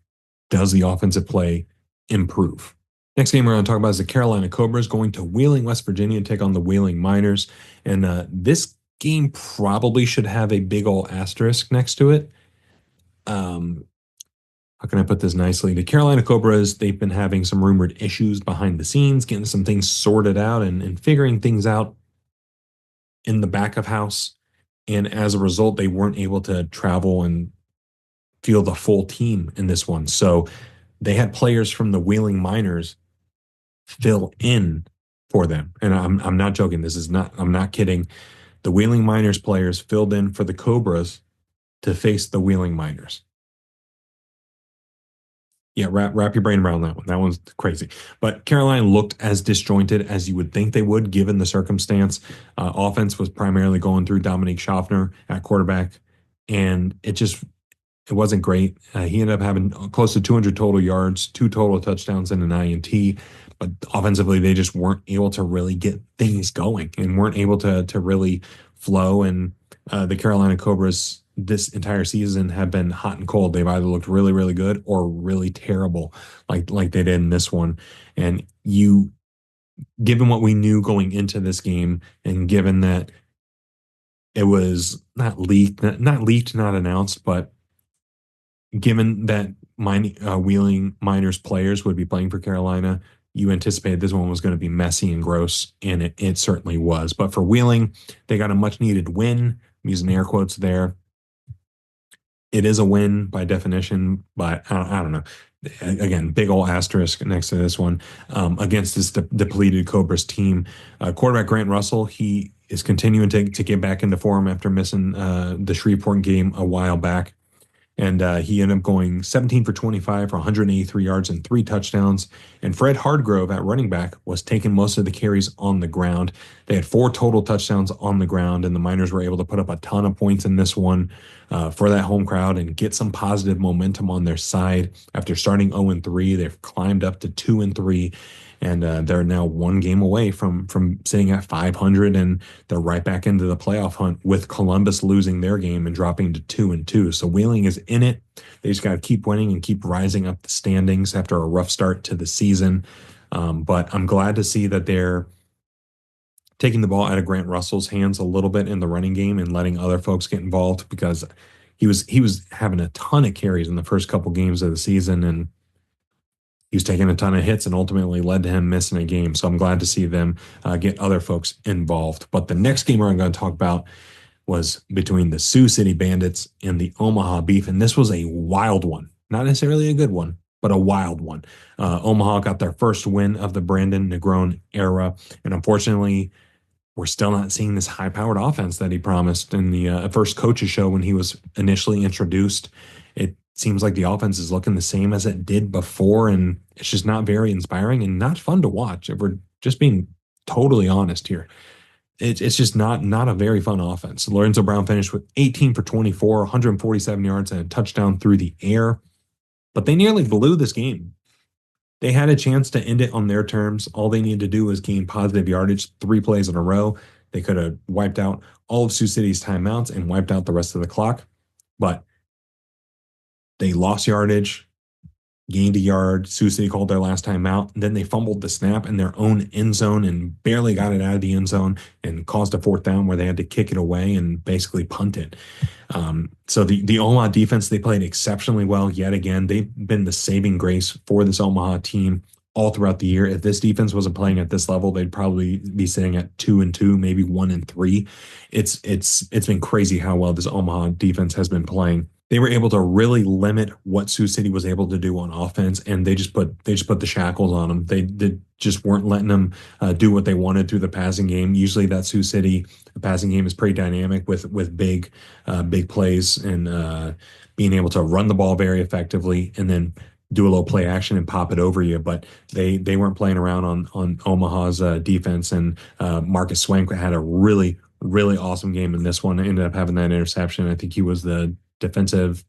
does the offensive play improve. Next game we're going to talk about is the Carolina Cobras going to Wheeling, West Virginia, to take on the Wheeling Miners. And this game probably should have a big old asterisk next to it. How can I put this nicely? The Carolina Cobras, they've been having some rumored issues behind the scenes, getting some things sorted out and figuring things out in the back of house. And as a result, they weren't able to travel and field the full team in this one. So they had players from the Wheeling Miners fill in for them. And I'm not joking. I'm not kidding. The Wheeling Miners players filled in for the Cobras to face the Wheeling Miners. Yeah, wrap your brain around that one. That one's crazy. But Carolina looked as disjointed as you would think they would, given the circumstance. Offense was primarily going through Dominique Schaffner at quarterback, and it wasn't great. He ended up having close to 200 total yards, 2 total touchdowns, and an INT. But offensively, they just weren't able to really get things going and weren't able to really flow. And the Carolina Cobras this entire season have been hot and cold. They've either looked really, really good or really terrible, like they did in this one. And given what we knew going into this game, and given that it was not leaked, not announced, but given that Wheeling Miners players would be playing for Carolina, you anticipated this one was going to be messy and gross, and it certainly was. But for Wheeling, they got a much needed win. I'm using air quotes there. It is a win by definition, but I don't know. Again, big old asterisk next to this one against this depleted Cobras team. Quarterback Grant Russell, he is continuing to get back into form after missing the Shreveport game a while back. And he ended up going 17 for 25 for 183 yards and 3 touchdowns. And Fred Hardgrove at running back was taking most of the carries on the ground. They had 4 total touchdowns on the ground, and the Miners were able to put up a ton of points in this one for that home crowd and get some positive momentum on their side. After starting 0-3, they've climbed up to 2-3. And they're now 1 game away from sitting at 500, and they're right back into the playoff hunt with Columbus losing their game and dropping to 2-2. So Wheeling is in it. They just got to keep winning and keep rising up the standings after a rough start to the season. But I'm glad to see that they're taking the ball out of Grant Russell's hands a little bit in the running game and letting other folks get involved, because he was having a ton of carries in the first couple games of the season, and he was taking a ton of hits and ultimately led to him missing a game. So I'm glad to see them get other folks involved. But the next game we're going to talk about was between the Sioux City Bandits and the Omaha Beef. And this was a wild one. Not necessarily a good one, but a wild one. Omaha got their first win of the Brandon Negron era. And unfortunately, we're still not seeing this high-powered offense that he promised in the first coaches show when he was initially introduced. It seems like the offense is looking the same as it did before, and it's just not very inspiring and not fun to watch. If we're just being totally honest here, it's just not a very fun offense. Lorenzo Brown finished with 18 for 24, 147 yards, and a touchdown through the air, but they nearly blew this game. They had a chance to end it on their terms. All they needed to do was gain positive yardage 3 plays in a row. They could have wiped out all of Sioux City's timeouts and wiped out the rest of the clock, but they lost yardage, gained a yard. Sioux City called their last time out. Then they fumbled the snap in their own end zone and barely got it out of the end zone and caused a 4th down where they had to kick it away and basically punt it. So the Omaha defense, they played exceptionally well yet again. They've been the saving grace for this Omaha team all throughout the year. If this defense wasn't playing at this level, they'd probably be sitting at 2-2, maybe 1-3. It's been crazy how well this Omaha defense has been playing. They were able to really limit what Sioux City was able to do on offense, and they just put the shackles on them. They did just weren't letting them do what they wanted through the passing game. Usually, that Sioux City passing game is pretty dynamic with big plays and being able to run the ball very effectively, and then do a little play action and pop it over you. But they weren't playing around on Omaha's defense, and Marcus Swank had a really awesome game in this one. Ended up having that interception. I think he was the defensive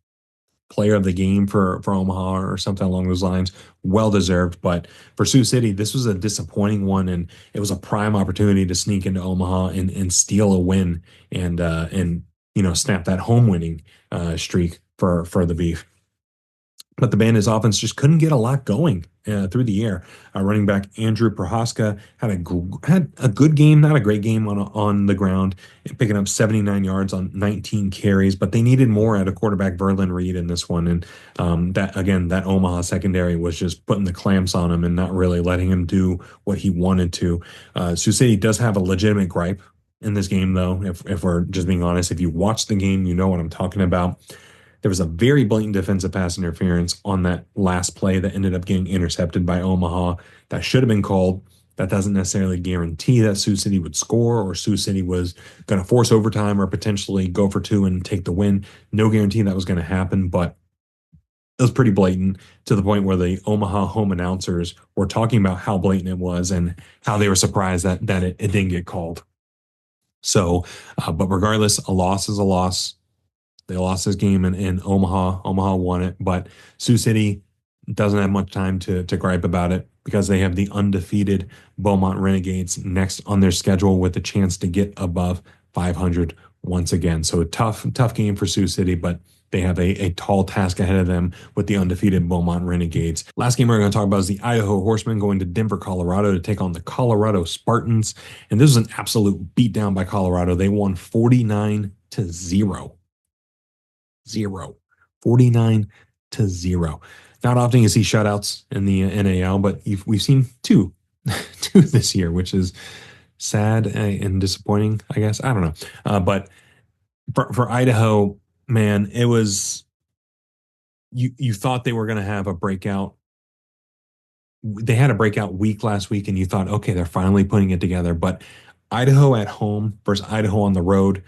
player of the game for Omaha or something along those lines. Well deserved. But for Sioux City, this was a disappointing one, and it was a prime opportunity to sneak into Omaha and steal a win and snap that home winning streak for the Beef. But the Bandits offense just couldn't get a lot going through the air. Running back Andrew Prohaska had a good game, not a great game on the ground, picking up 79 yards on 19 carries. But they needed more out of quarterback Verlin Reed in this one, and that Omaha secondary was just putting the clamps on him and not really letting him do what he wanted to. Sioux City does have a legitimate gripe in this game, though. If we're just being honest, if you watch the game, you know what I'm talking about. There was a very blatant defensive pass interference on that last play that ended up getting intercepted by Omaha. That should have been called. That doesn't necessarily guarantee that Sioux City would score or Sioux City was going to force overtime or potentially go for two and take the win. No guarantee that was going to happen, but it was pretty blatant to the point where the Omaha home announcers were talking about how blatant it was and how they were surprised that it didn't get called. So, but regardless, a loss is a loss. They lost this game in Omaha. Omaha won it, but Sioux City doesn't have much time to gripe about it because they have the undefeated Beaumont Renegades next on their schedule with a chance to get above 500 once again. So a tough game for Sioux City, but they have a tall task ahead of them with the undefeated Beaumont Renegades. Last game we're going to talk about is the Idaho Horsemen going to Denver, Colorado to take on the Colorado Spartans. And this was an absolute beatdown by Colorado. They won 49-0. 49-0. Not often you see shutouts in the NAL, but we've seen two this year, which is sad and disappointing, I guess. I don't know. But for Idaho, man, it was you thought they were going to have a breakout. They had a breakout week last week, and you thought, okay, they're finally putting it together. But Idaho at home versus Idaho on the road,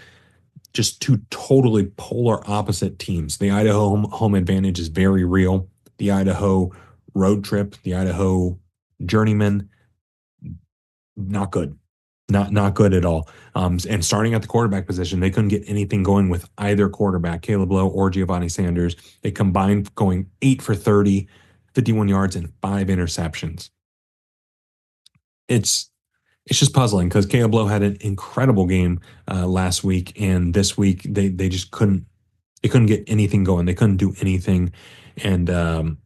just two totally polar opposite teams. The Idaho home advantage is very real. The Idaho road trip, the Idaho journeyman, not good. Not good at all. And starting at the quarterback position, they couldn't get anything going with either quarterback, Caleb Lowe or Giovanni Sanders. They combined going 8 for 30, 51 yards, and 5 interceptions. It's just puzzling because Caleb Lowe had an incredible game last week, and this week they just couldn't get anything going. They couldn't do anything, and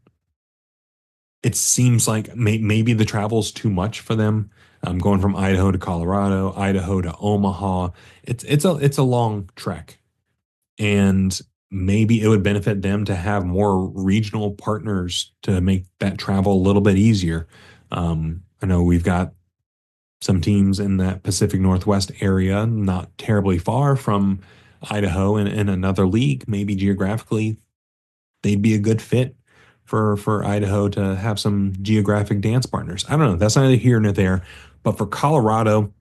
it seems like maybe the travel's too much for them. Going from Idaho to Colorado, Idaho to Omaha, it's a long trek, and maybe it would benefit them to have more regional partners to make that travel a little bit easier. I know we've got some teams in that Pacific Northwest area, not terribly far from Idaho in another league. Maybe geographically, they'd be a good fit for Idaho to have some geographic dance partners. I don't know. That's neither here nor there. But for Colorado,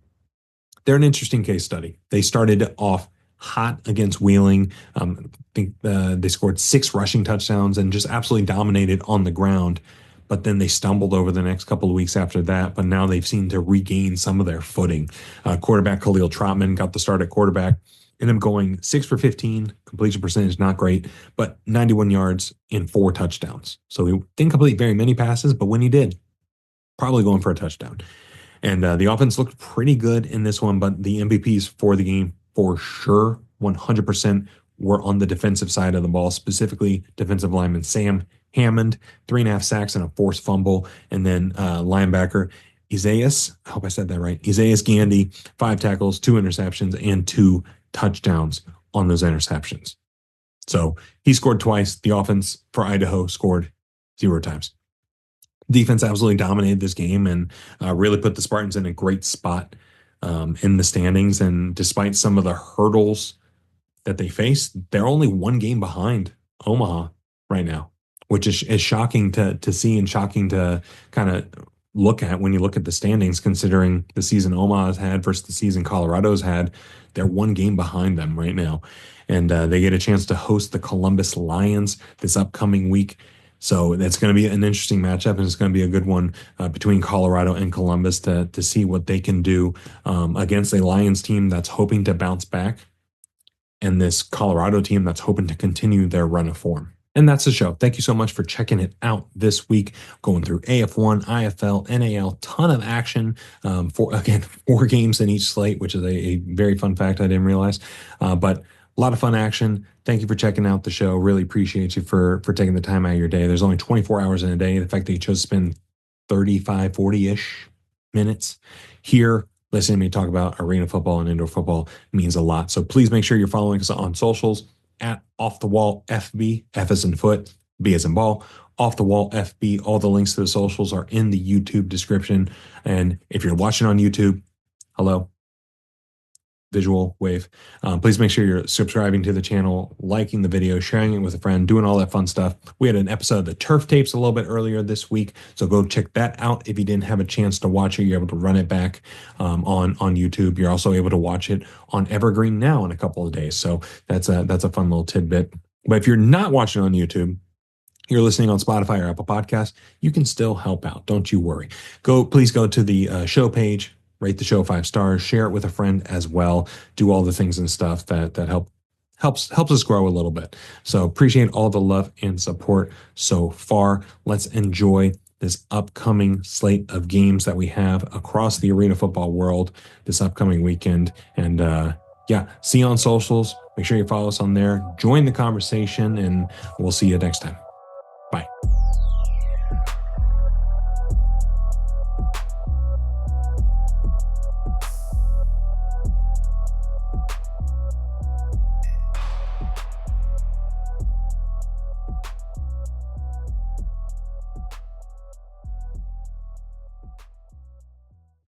they're an interesting case study. They started off hot against Wheeling. I think they scored 6 rushing touchdowns and just absolutely dominated on the ground. But then they stumbled over the next couple of weeks after that. But now they've seemed to regain some of their footing. Quarterback Khalil Trotman got the start at quarterback. Ended up going 6 for 15. Completion percentage not great, but 91 yards and 4 touchdowns. So he didn't complete very many passes, but when he did, probably going for a touchdown. And the offense looked pretty good in this one, but the MVPs for the game, for sure, 100% were on the defensive side of the ball, specifically defensive lineman Sam Hammond, 3.5 sacks and a forced fumble. And then linebacker Isaias, I hope I said that right, Isaias Gandy, 5 tackles, 2 interceptions, and 2 touchdowns on those interceptions. So he scored twice. The offense for Idaho scored 0 times. Defense absolutely dominated this game and really put the Spartans in a great spot in the standings. And despite some of the hurdles that they face, they're only 1 game behind Omaha right now, which is shocking to see and shocking to kind of look at when you look at the standings, considering the season Omaha's had versus the season Colorado's had. They're one game behind them right now. And they get a chance to host the Columbus Lions this upcoming week. So that's going to be an interesting matchup, and it's going to be a good one between Colorado and Columbus to see what they can do against a Lions team that's hoping to bounce back, and this Colorado team that's hoping to continue their run of form. And that's the show. Thank you so much for checking it out this week. Going through AF1, IFL, NAL, ton of action. Four games in each slate, which is a very fun fact I didn't realize. But a lot of fun action. Thank you for checking out the show. Really appreciate you for taking the time out of your day. There's only 24 hours in a day. The fact that you chose to spend 35, 40-ish minutes here listening to me talk about arena football and indoor football means a lot. So please make sure you're following us on socials at Off the Wall FB, F as in foot, B as in ball, Off the Wall FB. All the links to the socials are in the YouTube description. And if you're watching on YouTube, hello, visual wave. Please make sure you're subscribing to the channel, liking the video, sharing it with a friend, doing all that fun stuff. We had an episode of the Turf Tapes a little bit earlier this week, so go check that out. If you didn't have a chance to watch it, you're able to run it back on YouTube. You're also able to watch it on Evergreen now in a couple of days. So that's a fun little tidbit. But if you're not watching on YouTube, you're listening on Spotify or Apple Podcasts, you can still help out. Don't you worry. Please go to the show page, rate the show 5 stars, share it with a friend as well. Do all the things and stuff that helps us grow a little bit. So appreciate all the love and support so far. Let's enjoy this upcoming slate of games that we have across the arena football world this upcoming weekend. And see you on socials. Make sure you follow us on there. Join the conversation, and we'll see you next time.